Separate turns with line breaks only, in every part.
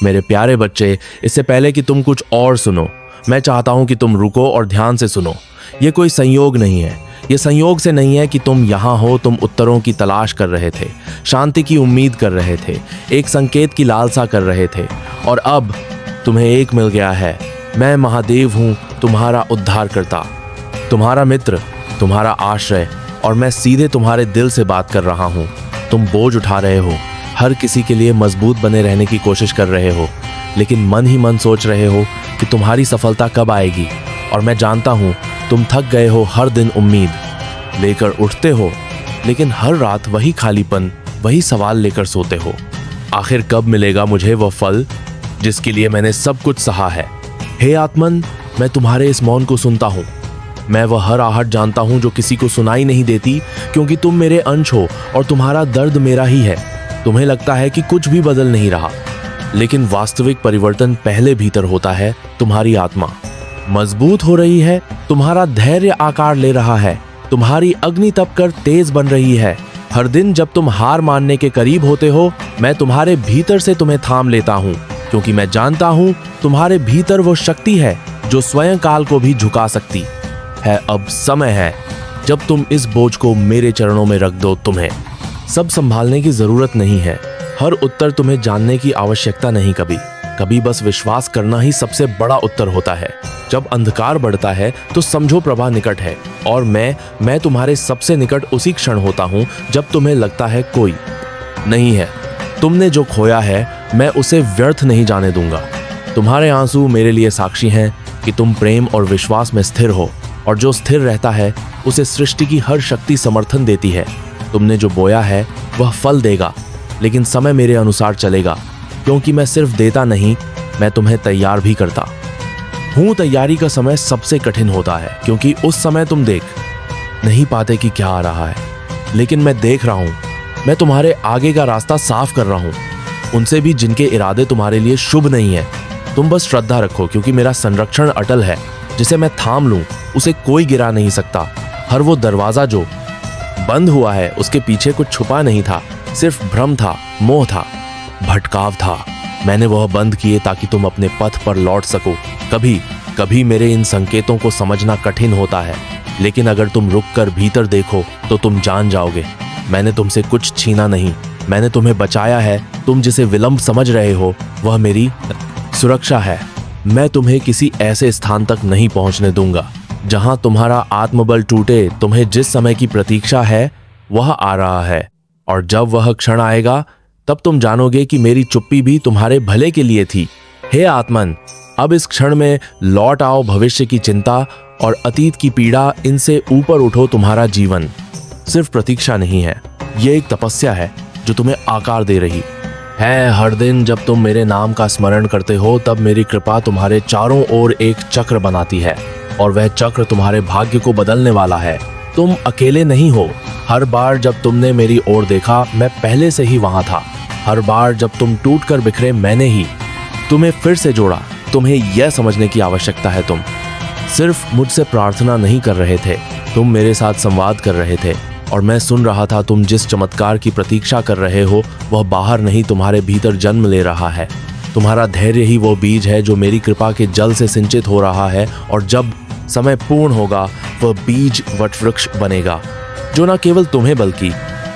मेरे प्यारे बच्चे, इससे पहले कि तुम कुछ और सुनो, मैं चाहता हूं कि तुम रुको और ध्यान से सुनो। ये कोई संयोग नहीं है, ये संयोग से नहीं है कि तुम यहाँ हो। तुम उत्तरों की तलाश कर रहे थे, शांति की उम्मीद कर रहे थे, एक संकेत की लालसा कर रहे थे, और अब तुम्हें एक मिल गया है। मैं महादेव हूँ, तुम्हारा उद्धारकर्ता, तुम्हारा मित्र, तुम्हारा आश्रय, और मैं सीधे तुम्हारे दिल से बात कर रहा हूँ। तुम बोझ उठा रहे हो, हर किसी के लिए मजबूत बने रहने की कोशिश कर रहे हो, लेकिन मन ही मन सोच रहे हो कि तुम्हारी सफलता कब आएगी। और मैं जानता हूँ तुम थक गए हो, हर दिन उम्मीद लेकर उठते हो, लेकिन हर रात वही खालीपन, वही सवाल लेकर सोते हो। आखिर कब मिलेगा मुझे वह फल जिसके लिए मैंने सब कुछ सहा है? हे आत्मन, मैं तुम्हारे इस मौन को सुनता हूँ। मैं वह हर आहट जानता हूँ जो किसी को सुनाई नहीं देती, क्योंकि तुम मेरे अंश हो और तुम्हारा दर्द मेरा ही है। तुम्हें लगता है कि कुछ भी बदल नहीं रहा, लेकिन वास्तविक परिवर्तन पहले भीतर होता है। तुम्हारी आत्मा मजबूत हो रही है, तुम्हारा धैर्य आकार ले रहा है, तुम्हारी अग्नि तप कर तेज बन रही है। हर दिन जब तुम हार मानने के करीब होते हो, मैं तुम्हारे भीतर से तुम्हें थाम लेता हूँ, क्योंकि मैं जानता हूँ तुम्हारे भीतर वो शक्ति है जो स्वयं काल को भी झुका सकती है। अब समय है जब तुम इस बोझ को मेरे चरणों में रख दो। तुम्हें सब संभालने की जरूरत नहीं है, हर उत्तर तुम्हें जानने की आवश्यकता नहीं। कभी कभी बस विश्वास करना ही सबसे बड़ा उत्तर होता है। जब अंधकार बढ़ता है तो समझो प्रभा निकट है, और मैं तुम्हारे सबसे निकट उसी क्षण होता हूँ जब तुम्हें लगता है कोई नहीं है। तुमने जो खोया है, मैं उसे व्यर्थ नहीं जाने दूंगा। तुम्हारे आंसू मेरे लिए साक्षी हैं कि तुम प्रेम और विश्वास में स्थिर हो, और जो स्थिर रहता है उसे सृष्टि की हर शक्ति समर्थन देती है। तुमने जो बोया है वह फल देगा, लेकिन समय मेरे अनुसार चलेगा, क्योंकि मैं सिर्फ देता नहीं, मैं तुम्हें तैयार भी करता हूँ। तैयारी का समय सबसे कठिन होता है, क्योंकि उस समय तुम देख नहीं पाते कि क्या आ रहा है, लेकिन मैं देख रहा हूँ। मैं तुम्हारे आगे का रास्ता साफ कर रहा हूँ, उनसे भी जिनके इरादे तुम्हारे लिए शुभ नहीं है। तुम बस श्रद्धा रखो, क्योंकि मेरा संरक्षण अटल है, जिसे मैं थाम लूं उसे कोई गिरा नहीं सकता। हर वो दरवाजा जो बंद हुआ है, उसके पीछे कुछ छुपा नहीं था, सिर्फ भ्रम था, मोह था, भटकाव था। मैंने वह बंद किए ताकि तुम अपने पथ पर लौट सको। कभी कभी मेरे इन संकेतों को समझना कठिन होता है, लेकिन अगर तुम रुककर भीतर देखो तो तुम जान जाओगे। मैंने तुमसे कुछ छीना नहीं, मैंने तुम्हें बचाया है। तुम जिसे विलंब समझ रहे हो वह मेरी सुरक्षा है। मैं तुम्हें किसी ऐसे स्थान तक नहीं पहुंचने दूंगा जहां तुम्हारा आत्मबल टूटे। तुम्हें जिस समय की प्रतीक्षा है वह आ रहा है, और जब वह क्षण आएगा तब तुम जानोगे कि मेरी चुप्पी भी तुम्हारे भले के लिए थी। हे आत्मन, अब इस क्षण में लौट आओ। भविष्य की चिंता और अतीत की पीड़ा, इनसे ऊपर उठो। तुम्हारा जीवन सिर्फ प्रतीक्षा नहीं है, यह एक तपस्या है जो तुम्हें आकार दे रही है। हर दिन जब तुम मेरे नाम का स्मरण करते हो, तब मेरी कृपा तुम्हारे चारों ओर एक चक्र बनाती है, और वह चक्र तुम्हारे भाग्य को बदलने वाला है। तुम अकेले नहीं हो। हर बार जब तुमने मेरी ओर देखा, मैं पहले से ही वहां था। हर बार जब तुम टूटकर बिखरे, मैंने ही तुम्हें फिर से जोड़ा। तुम्हें यह समझने की आवश्यकता है, तुम सिर्फ मुझसे प्रार्थना नहीं कर रहे थे, तुम मेरे साथ संवाद कर रहे थे, और मैं सुन रहा था। तुम जिस चमत्कार की प्रतीक्षा कर रहे हो वह बाहर नहीं, तुम्हारे भीतर जन्म ले रहा है। तुम्हारा धैर्य ही वो बीज है जो मेरी कृपा के जल से सिंचित हो रहा है, और जब समय पूर्ण होगा वह बीज वटवृक्ष बनेगा, जो न केवल तुम्हें बल्कि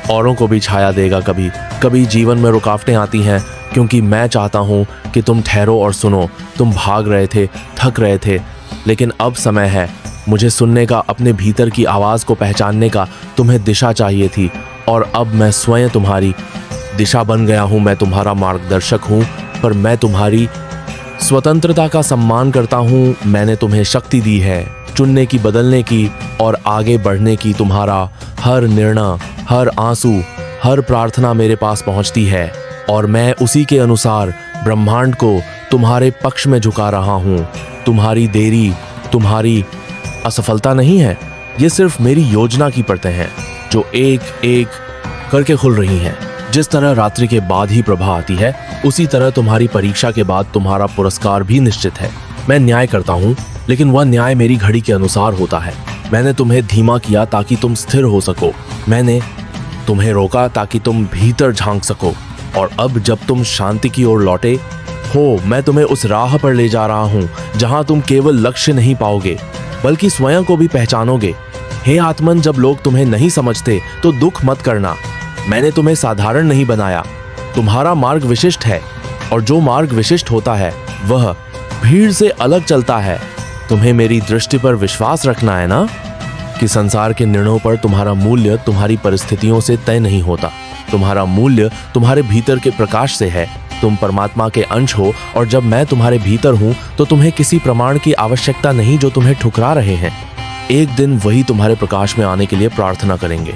औरों को भी छाया देगा। कभी कभी जीवन में रुकावटें आती हैं, क्योंकि मैं चाहता हूँ कि तुम ठहरो और सुनो। तुम भाग रहे थे, थक रहे थे, लेकिन अब समय है मुझे सुनने का, अपने भीतर की आवाज़ को पहचानने का। तुम्हें दिशा चाहिए थी, और अब मैं स्वयं तुम्हारी दिशा बन गया हूँ। मैं तुम्हारा मार्गदर्शक हूँ, पर मैं तुम्हारी स्वतंत्रता का सम्मान करता हूँ। मैंने तुम्हें शक्ति दी है चुनने की, बदलने की और आगे बढ़ने की। तुम्हारा हर निर्णय, हर आंसू, हर प्रार्थना मेरे पास पहुँचती है, और मैं उसी के अनुसार ब्रह्मांड को तुम्हारे पक्ष में झुका रहा हूँ। तुम्हारी देरी, तुम्हारी असफलता नहीं है, ये सिर्फ मेरी योजना की परतें हैं जो एक एक करके खुल रही हैं। जिस तरह रात्रि के बाद ही प्रभा आती है, उसी तरह तुम्हारी परीक्षा के बाद तुम्हारा पुरस्कार भी निश्चित है। मैं न्याय करता हूँ, लेकिन वह न्याय मेरी घड़ी के अनुसार होता है। मैंने तुम्हें धीमा किया ताकि तुम स्थिर हो सको, मैंने तुम्हें रोका ताकि तुम भीतर झांक सको, और अब जब तुम शांति की ओर लौटे हो, मैं तुम्हें उस राह पर ले जा रहा हूँ जहाँ तुम केवल लक्ष्य नहीं पाओगे बल्कि स्वयं को भी पहचानोगे। हे आत्मन, जब लोग तुम्हें नहीं समझते तो दुख मत करना। मैंने तुम्हें साधारण नहीं बनाया, तुम्हारा मार्ग विशिष्ट है, और जो मार्ग विशिष्ट होता है वह भीड़ से अलग चलता है। तुम्हें मेरी दृष्टि पर विश्वास रखना है ना, कि संसार के निर्णयों पर तुम्हारा मूल्य तुम्हारी परिस्थितियों से तय नहीं होता। तुम्हारा मूल्य तुम्हारे भीतर के प्रकाश से है। तुम परमात्मा के अंश हो, और जब मैं तुम्हारे भीतर हूँ तो तुम्हें किसी प्रमाण की आवश्यकता नहीं जो तुम्हें ठुकरा रहे हैं। एक दिन वही तुम्हारे प्रकाश में आने के लिए प्रार्थना करेंगे।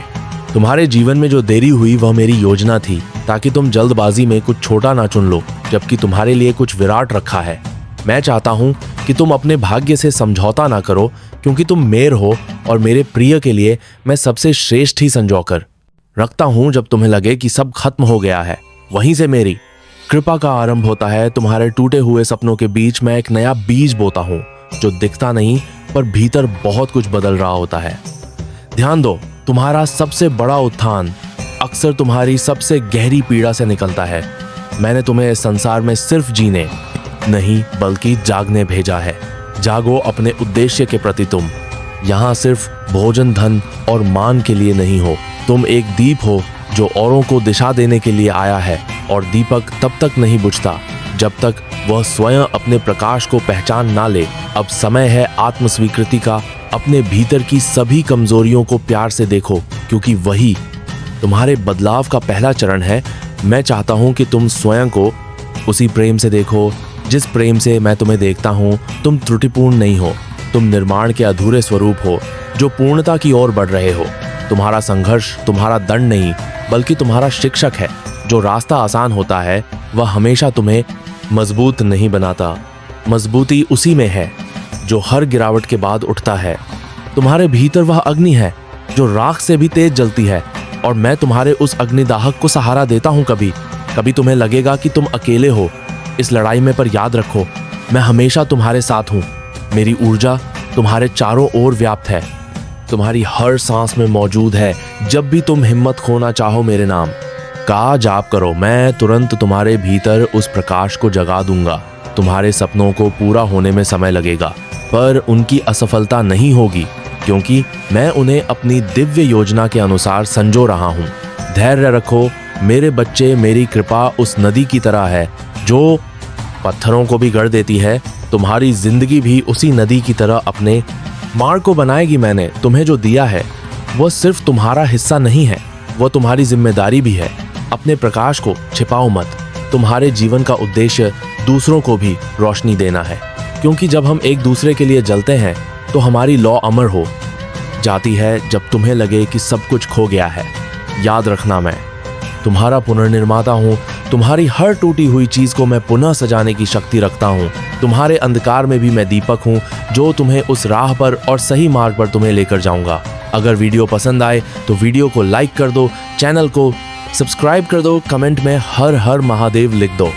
तुम्हारे जीवन में जो देरी हुई वह मेरी योजना थी, ताकि तुम जल्दबाजी में कुछ छोटा ना चुन लो, जबकि तुम्हारे लिए कुछ विराट रखा है। मैं चाहता हूँ कि तुम अपने भाग्य से समझौता ना करो, क्योंकि तुम मेर हो और मेरे प्रिय के लिए मैं सबसे श्रेष्ठ ही संजोकर रखता हूँ। जब तुम्हें लगे कि सब खत्म हो गया है, वहीं से मेरी कृपा का आरंभ होता है। तुम्हारे टूटे हुए सपनों के बीच मैं एक नया बीज बोता हूँ, जो दिखता नहीं पर भीतर बहुत कुछ बदल रहा होता है। ध्यान दो, तुम्हारा सबसे बड़ा उत्थान अक्सर तुम्हारी सबसे गहरी पीड़ा से निकलता है। मैंने तुम्हें इस संसार में सिर्फ जीने नहीं बल्कि जागने भेजा है। जागो अपने उद्देश्य के प्रति। तुम यहाँ सिर्फ भोजन, धन और मान के लिए नहीं हो। तुम एक दीप हो जो औरों को दिशा देने के लिए आया है, और दीपक तब तक नहीं बुझता जब तक वह स्वयं अपने प्रकाश को पहचान ना ले। अब समय है आत्मस्वीकृति का। अपने भीतर की सभी कमजोरियों को प्यार से देखो, क्योंकि वही तुम्हारे बदलाव का पहला चरण है। मैं चाहता हूं कि तुम स्वयं को उसी प्रेम से देखो जिस प्रेम से मैं तुम्हें देखता हूं। तुम त्रुटिपूर्ण नहीं हो, तुम निर्माण के अधूरे स्वरूप हो जो पूर्णता की ओर बढ़ रहे हो। तुम्हारा संघर्ष तुम्हारा दंड नहीं बल्कि तुम्हारा शिक्षक है। जो रास्ता आसान होता है वह हमेशा तुम्हें मजबूत नहीं बनाता। मजबूती उसी में है जो हर गिरावट के बाद उठता है। तुम्हारे भीतर वह अग्नि है जो राख से भी तेज जलती है, और मैं तुम्हारे उस अग्निदाहक को सहारा देता हूँ। कभी कभी तुम्हें लगेगा कि तुम अकेले हो इस लड़ाई में, पर याद रखो मैं हमेशा तुम्हारे साथ हूँ। मेरी ऊर्जा तुम्हारे चारों ओर व्याप्त है, तुम्हारी हर सांस में मौजूद है। जब भी तुम हिम्मत खोना चाहो मेरे नाम का जाप करो, मैं तुरंत तुम्हारे भीतर उस प्रकाश को जगा दूंगा। तुम्हारे सपनों को पूरा होने में समय लगेगा, पर उनकी असफलता नहीं होगी, क्योंकि मैं उन्हें अपनी दिव्य योजना के अनुसार संजो रहा हूँ। धैर्य रखो मेरे बच्चे। मेरी कृपा उस नदी की तरह है जो पत्थरों को भी गढ़ देती है। तुम्हारी जिंदगी भी उसी नदी की तरह अपने मार्ग को बनाएगी। मैंने तुम्हें जो दिया है वह सिर्फ तुम्हारा हिस्सा नहीं है, वह तुम्हारी जिम्मेदारी भी है। अपने प्रकाश को छिपाओ मत। तुम्हारे जीवन का उद्देश्य दूसरों को भी रोशनी देना है, क्योंकि जब हम एक दूसरे के लिए जलते हैं तो हमारी लौ अमर हो जाती है। जब तुम्हें लगे कि सब कुछ खो गया है, याद रखना मैं तुम्हारा पुनर्निर्माता हूँ। तुम्हारी हर टूटी हुई चीज को मैं पुनः सजाने की शक्ति रखता हूँ। तुम्हारे अंधकार में भी मैं दीपक हूँ जो तुम्हें उस राह पर और सही मार्ग पर तुम्हें लेकर जाऊंगा। अगर वीडियो पसंद आए तो वीडियो को लाइक कर दो, चैनल को सब्सक्राइब कर दो, कमेंट में हर हर महादेव लिख दो।